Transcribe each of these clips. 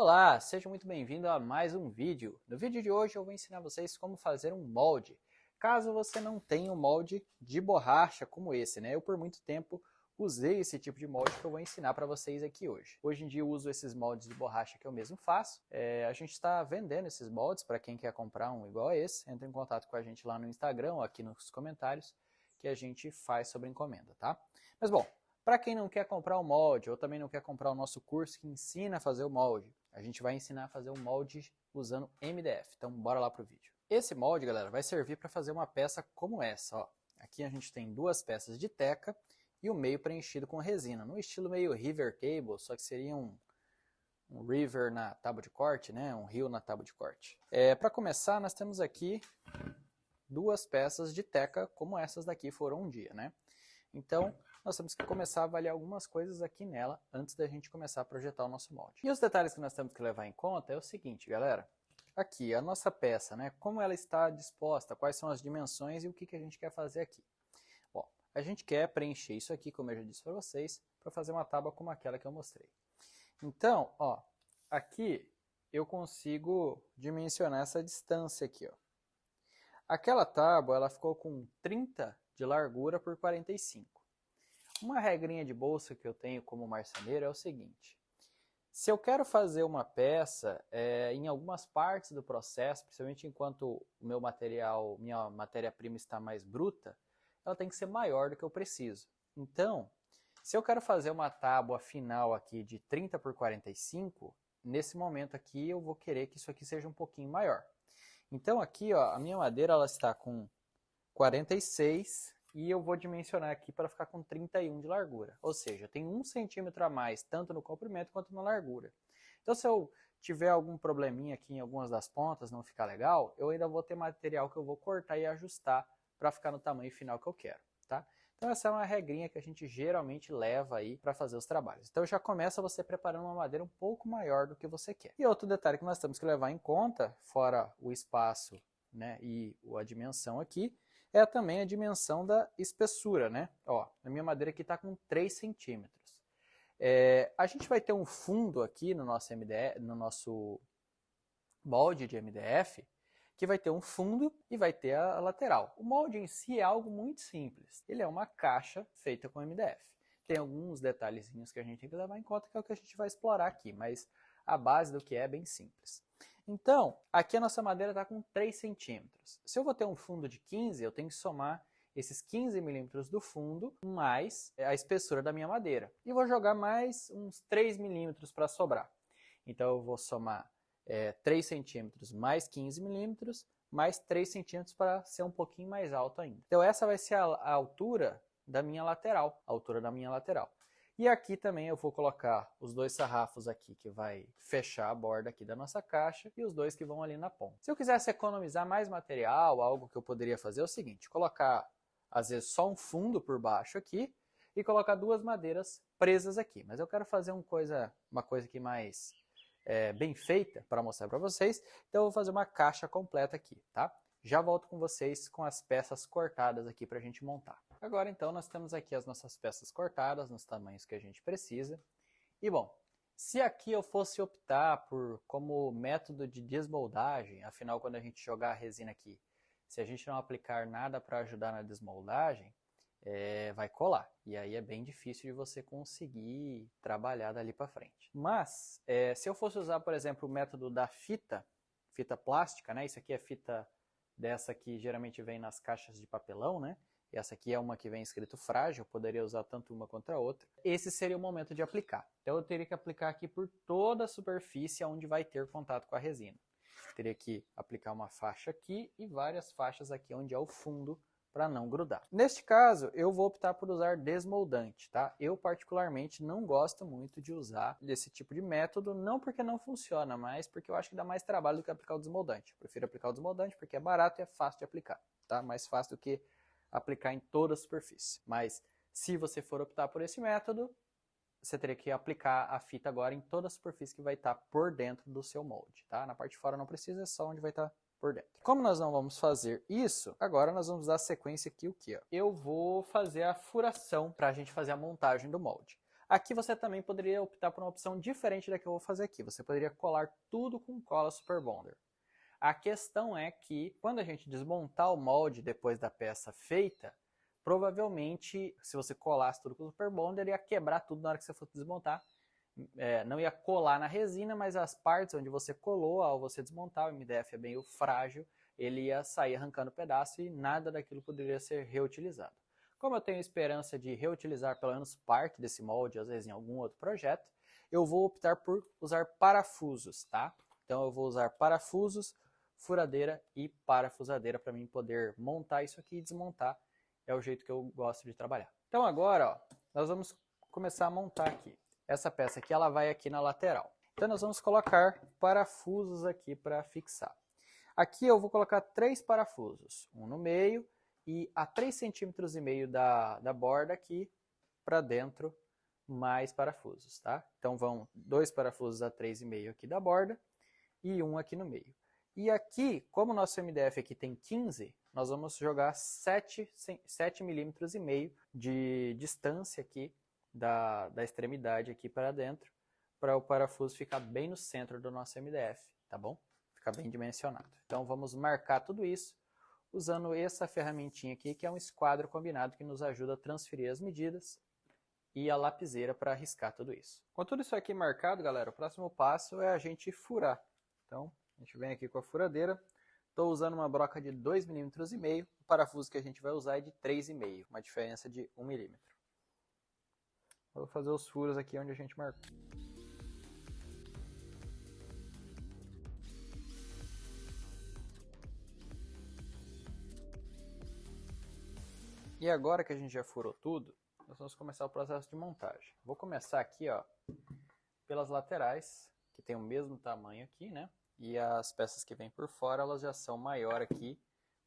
Olá, seja muito bem-vindo a mais um vídeo. No vídeo de hoje eu vou ensinar vocês como fazer um molde. Caso você não tenha um molde de borracha como esse, né? Eu por muito tempo usei esse tipo de molde que eu vou ensinar para vocês aqui hoje. Hoje em dia eu uso esses moldes de borracha que eu mesmo faço. A gente está vendendo esses moldes para quem quer comprar um igual a esse. Entre em contato com a gente lá no Instagram ou aqui nos comentários que a gente faz sobre encomenda, tá? Mas bom, para quem não quer comprar o molde ou também não quer comprar o nosso curso que ensina a fazer o molde, a gente vai ensinar a fazer um molde usando MDF. Então bora lá pro vídeo. Esse molde, galera, vai servir para fazer uma peça como essa, ó. Aqui a gente tem duas peças de teca e o meio preenchido com resina, no estilo meio river cable, só que seria um river na tábua de corte, né? Um rio na tábua de corte. Para começar, nós temos aqui duas peças de teca como essas daqui foram um dia, né? Então, nós temos que começar a avaliar algumas coisas aqui nela antes da gente começar a projetar o nosso molde. E os detalhes que nós temos que levar em conta é o seguinte, galera. Aqui, a nossa peça, né? Como ela está disposta, quais são as dimensões e o que a gente quer fazer aqui. Bom, a gente quer preencher isso aqui, como eu já disse para vocês, para fazer uma tábua como aquela que eu mostrei. Então, ó, aqui eu consigo dimensionar essa distância aqui, ó. Aquela tábua, ela ficou com 30 de largura por 45. Uma regrinha de bolsa que eu tenho como marceneiro é o seguinte. Se eu quero fazer uma peça, em algumas partes do processo, principalmente enquanto o meu material, minha matéria-prima está mais bruta, ela tem que ser maior do que eu preciso. Então, se eu quero fazer uma tábua final aqui de 30 por 45, nesse momento aqui eu vou querer que isso aqui seja um pouquinho maior. Então aqui, ó, a minha madeira ela está com 46 e eu vou dimensionar aqui para ficar com 31 de largura. Ou seja, tem 1 centímetro a mais, tanto no comprimento quanto na largura. Então se eu tiver algum probleminha aqui em algumas das pontas, não ficar legal, eu ainda vou ter material que eu vou cortar e ajustar para ficar no tamanho final que eu quero, tá? Então essa é uma regrinha que a gente geralmente leva aí para fazer os trabalhos. Então já começa você preparando uma madeira um pouco maior do que você quer. E outro detalhe que nós temos que levar em conta, fora o espaço, né, e a dimensão aqui, é também a dimensão da espessura, né? Ó, a minha madeira aqui está com 3 centímetros. A gente vai ter um fundo aqui no nosso MDF, no nosso molde de MDF, que vai ter um fundo e vai ter a lateral. O molde em si é algo muito simples. Ele é uma caixa feita com MDF. Tem alguns detalhezinhos que a gente tem que levar em conta, que é o que a gente vai explorar aqui, mas a base do que é bem simples. Então, aqui a nossa madeira está com 3 centímetros. Se eu vou ter um fundo de 15, eu tenho que somar esses 15 milímetros do fundo mais a espessura da minha madeira. E vou jogar mais uns 3 milímetros para sobrar. Então eu vou somar 3 centímetros mais 15 milímetros, mais 3 centímetros para ser um pouquinho mais alto ainda. Então essa vai ser a altura da minha lateral, a altura da minha lateral. E aqui também eu vou colocar os dois sarrafos aqui que vai fechar a borda aqui da nossa caixa e os dois que vão ali na ponta. Se eu quisesse economizar mais material, algo que eu poderia fazer é o seguinte, colocar às vezes só um fundo por baixo aqui e colocar duas madeiras presas aqui. Mas eu quero fazer uma coisa aqui mais bem feita para mostrar para vocês, então eu vou fazer uma caixa completa aqui, tá? Já volto com vocês com as peças cortadas aqui para a gente montar. Agora então nós temos aqui as nossas peças cortadas nos tamanhos que a gente precisa. E bom, se aqui eu fosse optar por como método de desmoldagem, afinal quando a gente jogar a resina aqui, se a gente não aplicar nada para ajudar na desmoldagem, vai colar. E aí é bem difícil de você conseguir trabalhar dali para frente. Mas, se eu fosse usar, por exemplo, o método da fita plástica, né? Isso aqui é fita dessa que geralmente vem nas caixas de papelão, né? E essa aqui é uma que vem escrito frágil, eu poderia usar tanto uma quanto a outra. Esse seria o momento de aplicar. Então eu teria que aplicar aqui por toda a superfície onde vai ter contato com a resina. Teria que aplicar uma faixa aqui e várias faixas aqui onde é o fundo para não grudar. Neste caso, eu vou optar por usar desmoldante, tá? Eu particularmente não gosto muito de usar esse tipo de método, não porque não funciona, mas porque eu acho que dá mais trabalho do que aplicar o desmoldante. Eu prefiro aplicar o desmoldante porque é barato e é fácil de aplicar, tá? Mais fácil do que aplicar em toda a superfície. Mas se você for optar por esse método, você teria que aplicar a fita agora em toda a superfície que vai estar por dentro do seu molde, tá? Na parte de fora não precisa, é só onde vai estar por dentro. Como nós não vamos fazer isso, agora nós vamos dar a sequência aqui o que? Eu vou fazer a furação para a gente fazer a montagem do molde. Aqui você também poderia optar por uma opção diferente da que eu vou fazer aqui. Você poderia colar tudo com cola Super Bonder. A questão é que quando a gente desmontar o molde depois da peça feita, provavelmente se você colasse tudo com o Super Bonder, ia quebrar tudo na hora que você fosse desmontar. Não ia colar na resina, mas as partes onde você colou, ao você desmontar, o MDF é meio frágil, ele ia sair arrancando pedaço e nada daquilo poderia ser reutilizado. Como eu tenho esperança de reutilizar pelo menos parte desse molde, às vezes em algum outro projeto, eu vou optar por usar parafusos, tá? Então eu vou usar parafusos, furadeira e parafusadeira para mim poder montar isso aqui e desmontar. É o jeito que eu gosto de trabalhar. Então agora, ó, nós vamos começar a montar aqui. Essa peça aqui, ela vai aqui na lateral. Então nós vamos colocar parafusos aqui para fixar. Aqui eu vou colocar 3 parafusos, um no meio e a 3,5 cm da borda aqui para dentro, mais parafusos, tá? Então vão 2 parafusos a 3,5 aqui da borda e um aqui no meio. E aqui, como o nosso MDF aqui tem 15, nós vamos jogar 7,5 milímetros de distância aqui da extremidade aqui para dentro, para o parafuso ficar bem no centro do nosso MDF, tá bom? Ficar bem dimensionado. Então vamos marcar tudo isso usando essa ferramentinha aqui, que é um esquadro combinado que nos ajuda a transferir as medidas e a lapiseira para riscar tudo isso. Com tudo isso aqui marcado, galera, o próximo passo é a gente furar. Então, a gente vem aqui com a furadeira. Estou usando uma broca de 2,5 mm. O parafuso que a gente vai usar é de 3,5, uma diferença de 1 mm. Vou fazer os furos aqui onde a gente marcou. E agora que a gente já furou tudo, nós vamos começar o processo de montagem. Vou começar aqui, ó, pelas laterais, que tem o mesmo tamanho aqui, né? E as peças que vêm por fora, elas já são maior aqui,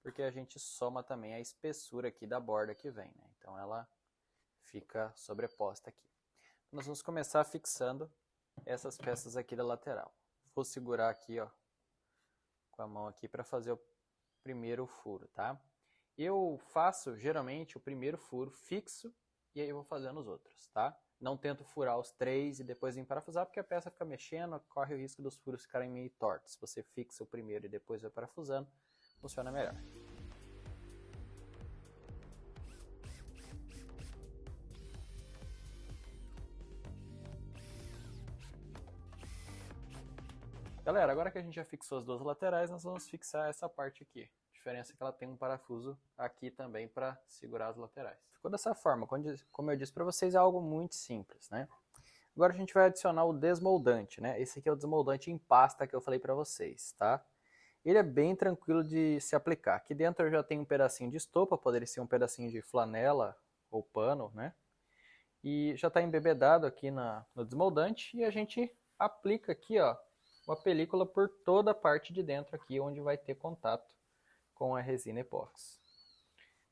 porque a gente soma também a espessura aqui da borda que vem, né? Então ela fica sobreposta aqui. Nós vamos começar fixando essas peças aqui da lateral. Vou segurar aqui, ó, com a mão aqui para fazer o primeiro furo, tá? Eu faço geralmente o primeiro furo fixo e aí eu vou fazendo os outros, tá? Não tento furar os 3 e depois parafusar, porque a peça fica mexendo, corre o risco dos furos ficarem meio tortos. Se você fixa o primeiro e depois vai parafusando, funciona melhor. Galera, agora que a gente já fixou as duas laterais, nós vamos fixar essa parte aqui. A diferença é que ela tem um parafuso aqui também para segurar as laterais. Ficou dessa forma, como eu disse para vocês, é algo muito simples, né? Agora a gente vai adicionar o desmoldante, né? Esse aqui é o desmoldante em pasta que eu falei para vocês, tá? Ele é bem tranquilo de se aplicar. Aqui dentro eu já tenho um pedacinho de estopa, poderia ser um pedacinho de flanela ou pano, né? E já está embebedado aqui no desmoldante e a gente aplica aqui, ó, uma película por toda a parte de dentro aqui, onde vai ter contato com a resina epóxi.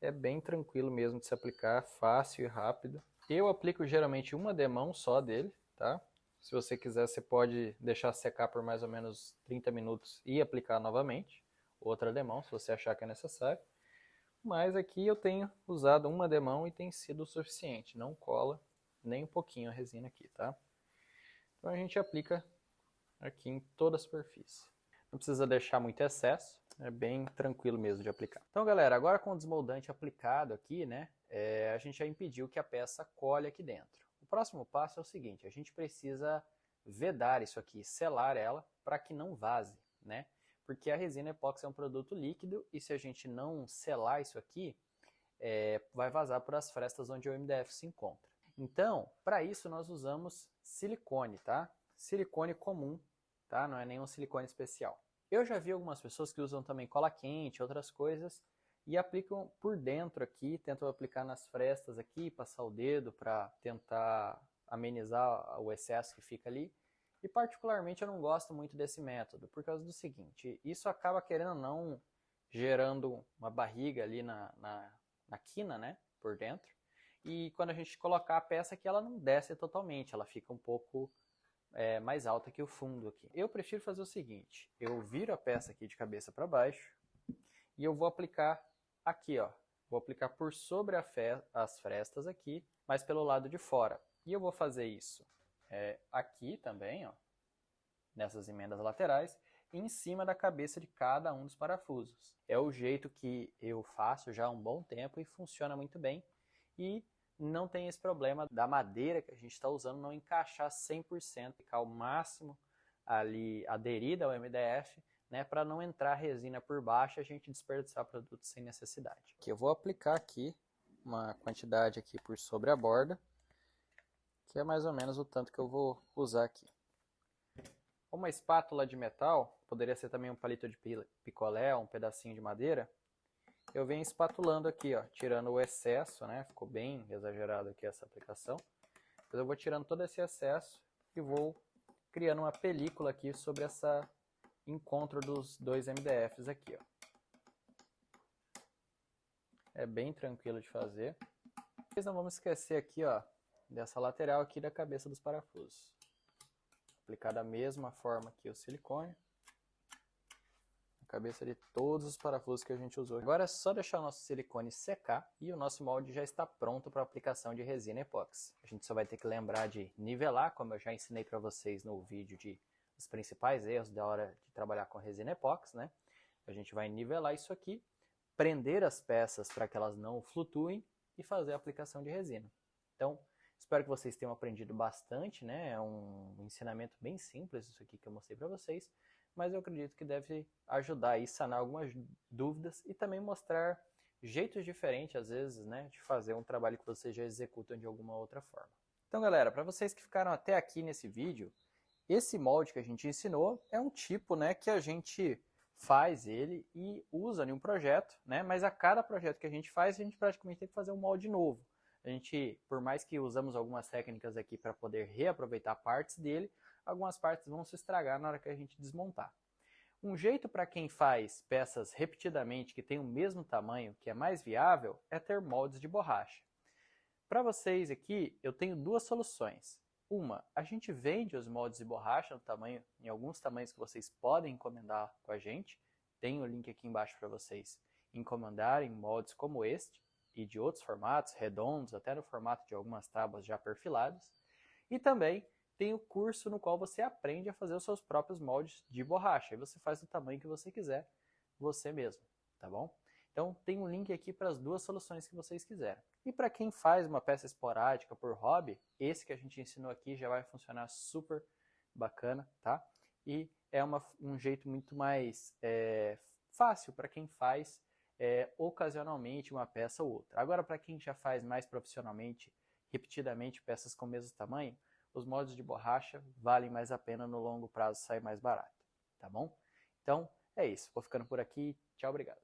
É bem tranquilo mesmo de se aplicar, fácil e rápido. Eu aplico geralmente uma demão só dele, tá? Se você quiser, você pode deixar secar por mais ou menos 30 minutos e aplicar novamente. Outra demão, se você achar que é necessário. Mas aqui eu tenho usado uma demão e tem sido o suficiente. Não cola nem um pouquinho a resina aqui, tá? Então a gente aplica aqui em toda a superfície. Não precisa deixar muito excesso, é bem tranquilo mesmo de aplicar. Então galera, agora com o desmoldante aplicado aqui, né, a gente já impediu que a peça colhe aqui dentro. O próximo passo é o seguinte, a gente precisa vedar isso aqui, selar ela para que não vaze, né? Porque a resina epóxi é um produto líquido e se a gente não selar isso aqui, vai vazar por as frestas onde o MDF se encontra. Então, para isso nós usamos silicone, tá? Silicone comum, tá? Não é nenhum silicone especial. Eu já vi algumas pessoas que usam também cola quente, outras coisas, e aplicam por dentro aqui, tentam aplicar nas frestas aqui, passar o dedo para tentar amenizar o excesso que fica ali. E particularmente eu não gosto muito desse método, por causa do seguinte, isso acaba querendo ou não gerando uma barriga ali na quina, né, por dentro. E quando a gente colocar a peça aqui, ela não desce totalmente, ela fica um pouco mais alta que o fundo aqui. Eu prefiro fazer o seguinte, eu viro a peça aqui de cabeça para baixo e eu vou aplicar aqui, ó. Vou aplicar por sobre as frestas aqui, mas pelo lado de fora. E eu vou fazer isso aqui também, ó, nessas emendas laterais, e em cima da cabeça de cada um dos parafusos. É o jeito que eu faço já há um bom tempo e funciona muito bem. E não tem esse problema da madeira que a gente está usando não encaixar 100%, ficar ao máximo ali aderida ao MDF, né, para não entrar resina por baixo e a gente desperdiçar produto sem necessidade. Aqui eu vou aplicar aqui uma quantidade aqui por sobre a borda, que é mais ou menos o tanto que eu vou usar aqui. Uma espátula de metal, poderia ser também um palito de picolé, um pedacinho de madeira, eu venho espatulando aqui, ó, tirando o excesso, né? Ficou bem exagerado aqui essa aplicação. Depois eu vou tirando todo esse excesso e vou criando uma película aqui sobre essa encontro dos dois MDFs aqui, ó. É bem tranquilo de fazer. Mas não vamos esquecer aqui, ó, dessa lateral aqui da cabeça dos parafusos. Aplicar da mesma forma aqui o silicone. Cabeça de todos os parafusos que a gente usou. Agora é só deixar o nosso silicone secar e o nosso molde já está pronto para aplicação de resina epóxi. A gente só vai ter que lembrar de nivelar, como eu já ensinei para vocês no vídeo dos principais erros da hora de trabalhar com resina epóxi, né? A gente vai nivelar isso aqui, prender as peças para que elas não flutuem e fazer a aplicação de resina. Então, espero que vocês tenham aprendido bastante, né? É um ensinamento bem simples isso aqui que eu mostrei para vocês, mas eu acredito que deve ajudar a sanar algumas dúvidas e também mostrar jeitos diferentes, às vezes, né, de fazer um trabalho que vocês já executam de alguma outra forma. Então, galera, para vocês que ficaram até aqui nesse vídeo, esse molde que a gente ensinou é um tipo, né, que a gente faz ele e usa em um projeto, né, mas a cada projeto que a gente faz, a gente praticamente tem que fazer um molde novo. A gente, por mais que usamos algumas técnicas aqui para poder reaproveitar partes dele, algumas partes vão se estragar na hora que a gente desmontar. Um jeito para quem faz peças repetidamente que tem o mesmo tamanho, que é mais viável, é ter moldes de borracha. Para vocês aqui, eu tenho duas soluções. Uma, a gente vende os moldes de borracha no tamanho, em alguns tamanhos que vocês podem encomendar com a gente. Tem o link aqui embaixo para vocês encomendarem moldes como este e de outros formatos, redondos, até no formato de algumas tábuas já perfiladas. E também tem o curso no qual você aprende a fazer os seus próprios moldes de borracha. E você faz do tamanho que você quiser, você mesmo, tá bom? Então tem um link aqui para as duas soluções que vocês quiserem. E para quem faz uma peça esporádica por hobby, esse que a gente ensinou aqui já vai funcionar super bacana, tá? E é um jeito muito mais fácil para quem faz ocasionalmente uma peça ou outra. Agora, para quem já faz mais profissionalmente, repetidamente, peças com o mesmo tamanho, os moldes de borracha valem mais a pena no longo prazo, sai mais barato, tá bom? Então, é isso. Vou ficando por aqui. Tchau, obrigado.